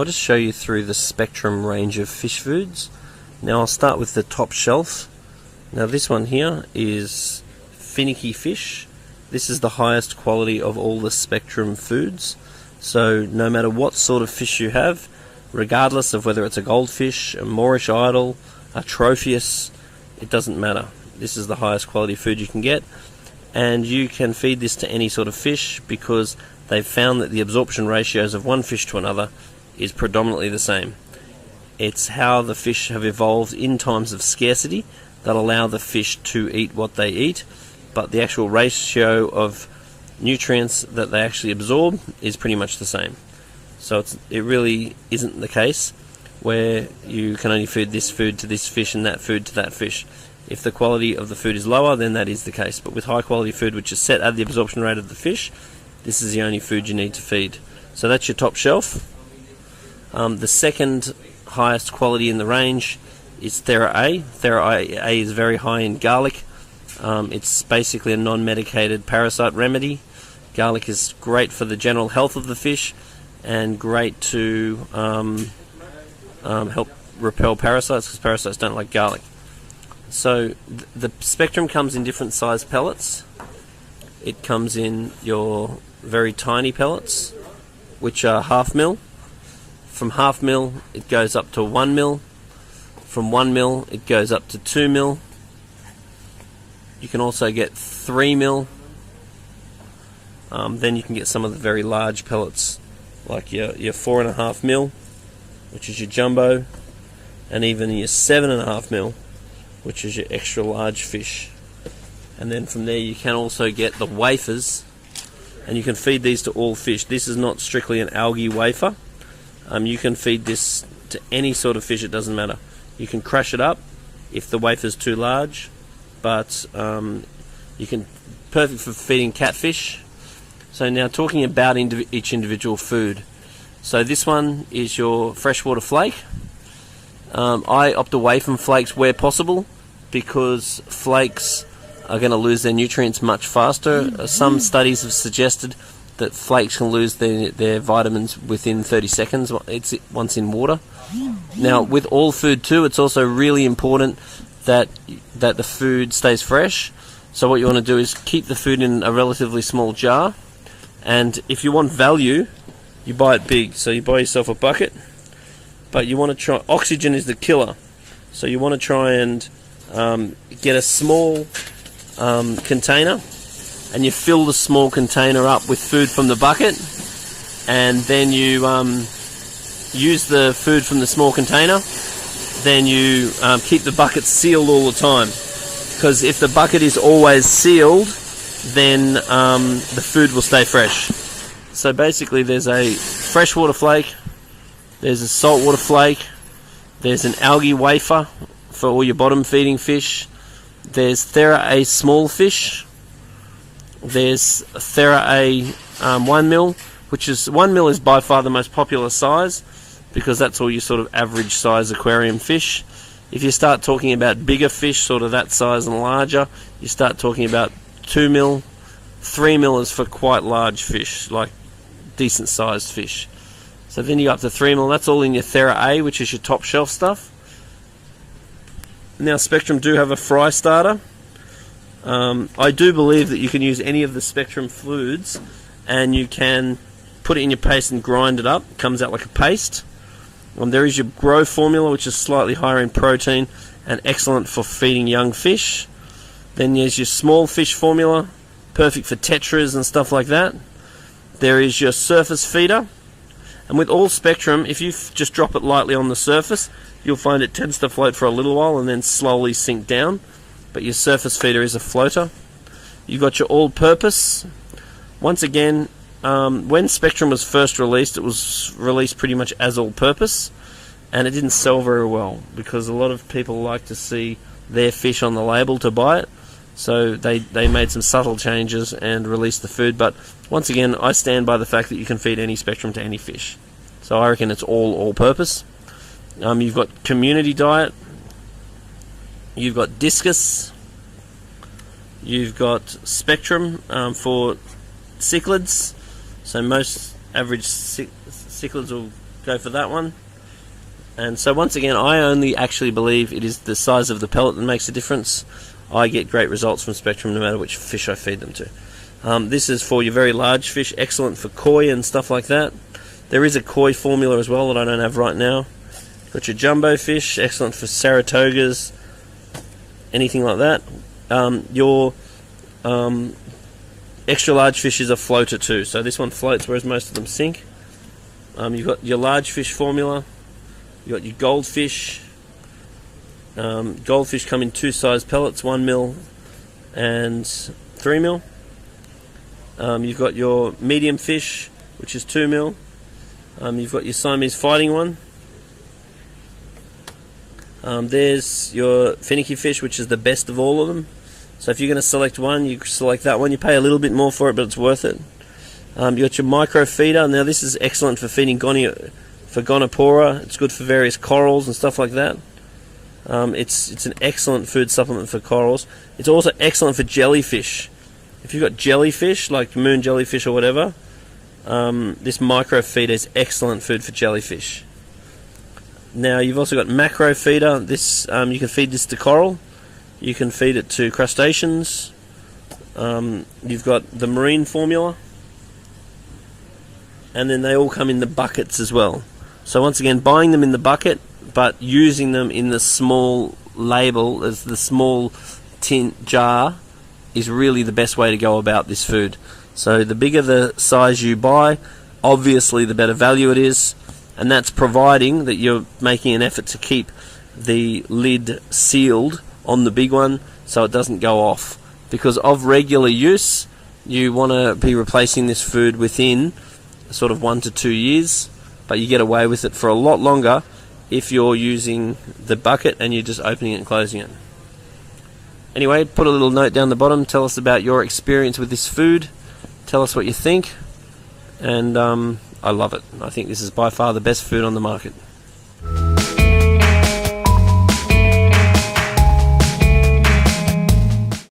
I'll just show you through the Spectrum range of fish foods. Now I'll start with the top shelf. Now this one here is finicky fish. This is the highest quality of all the Spectrum foods. So no matter what sort of fish you have, regardless of whether it's a goldfish, a Moorish idol, a tropheus, it doesn't matter. This is the highest quality food you can get, and you can feed this to any sort of fish because they've found that the absorption ratios of one fish to another is predominantly the same. It's how the fish have evolved in times of scarcity that allow the fish to eat what they eat, but the actual ratio of nutrients that they actually absorb is pretty much the same. So it really isn't the case where you can only feed this food to this fish and that food to that fish. If the quality of the food is lower, then that is the case. But with high quality food which is set at the absorption rate of the fish, this is the only food you need to feed. So that's your top shelf. The second highest quality in the range is Thera A. Thera A is very high in garlic. It's basically a non-medicated parasite remedy. Garlic is great for the general health of the fish and great to help repel parasites, because parasites don't like garlic. So the Spectrum comes in different size pellets. It comes in your very tiny pellets, which are 1/2 mil. From 1/2 mil it goes up to 1 mil. From 1 mil it goes up to 2 mil. You can also get 3 mil. Then you can get some of the very large pellets, like your 4.5 mil, which is your jumbo, and even your 7.5 mil, which is your extra large fish. And then from there you can also get the wafers, and you can feed these to all fish. This is not strictly an algae wafer. You can feed this to any sort of fish, it doesn't matter. You can crush it up if the wafer's too large, but you can, perfect for feeding catfish. So now talking about each individual food. So this one is your freshwater flake. I opt away from flakes where possible because flakes are going to lose their nutrients much faster. Some studies have suggested that flakes can lose their vitamins within 30 seconds once in water. Now with all food too, it's also really important that the food stays fresh. So what you want to do is keep the food in a relatively small jar, and if you want value, you buy it big. So you buy yourself a bucket, but you want to try, oxygen is the killer, so you want to try and get a small container, and you fill the small container up with food from the bucket, and then you use the food from the small container. Then you keep the bucket sealed all the time, because if the bucket is always sealed, then the food will stay fresh. So basically there's a freshwater flake, there's a saltwater flake, there's an algae wafer for all your bottom feeding fish, there's Thera A small fish, there's Thera A 1 mil, which is 1 mil is by far the most popular size because that's all your sort of average size aquarium fish. If you start talking about bigger fish, sort of that size and larger, you start talking about 2 mil. 3 mil is for quite large fish, like decent sized fish. So then you go up to 3 mil. That's all in your Thera A, which is your top shelf stuff. Now Spectrum do have a fry starter. I do believe that you can use any of the Spectrum foods and you can put it in your paste and grind it up. It comes out like a paste. There is your Grow formula, which is slightly higher in protein and excellent for feeding young fish. Then there's your small fish formula, perfect for tetras and stuff like that. There is your surface feeder, and with all Spectrum, if you just drop it lightly on the surface, you'll find it tends to float for a little while and then slowly sink down. But your surface feeder is a floater. You've got your all-purpose. Once again, when Spectrum was first released, it was released pretty much as all-purpose, and it didn't sell very well because a lot of people like to see their fish on the label to buy it. So they made some subtle changes and released the food. But once again, I stand by the fact that you can feed any Spectrum to any fish. So I reckon it's all-purpose. You've got Community Diet. You've got Discus. You've got Spectrum for cichlids. So most average cichlids will go for that one. And so once again, I only actually believe it is the size of the pellet that makes a difference. I get great results from Spectrum no matter which fish I feed them to. This is for your very large fish, excellent for koi and stuff like that. There is a koi formula as well that I don't have right now. Got your jumbo fish, excellent for Saratogas, anything like that. Your extra large fish is a floater too, so this one floats whereas most of them sink. You've got your large fish formula. You've got your goldfish. Goldfish come in two size pellets, 1 mil and 3 mil. You've got your medium fish, which is 2 mil. You've got your Siamese fighting one. There's your finicky fish, which is the best of all of them. So if you're going to select one, you select that one. You pay a little bit more for it, but it's worth it. You've got your micro feeder. Now this is excellent for feeding gonopora. It's good for various corals and stuff like that. It's an excellent food supplement for corals. It's also excellent for jellyfish. If you've got jellyfish, like moon jellyfish or whatever, this micro feeder is excellent food for jellyfish. Now you've also got macro feeder. This you can feed this to coral. You can feed it to crustaceans. You've got the marine formula, and then they all come in the buckets as well. So once again, buying them in the bucket, but using them in the small label, as the small tin jar, is really the best way to go about this food. So the bigger the size you buy, obviously the better value it is, and that's providing that you're making an effort to keep the lid sealed on the big one so it doesn't go off. Because of regular use, you want to be replacing this food within sort of 1 to 2 years, but you get away with it for a lot longer if you're using the bucket and you're just opening it and closing it. Anyway, put a little note down the bottom, tell us about your experience with this food, tell us what you think, and I love it. I think this is by far the best food on the market.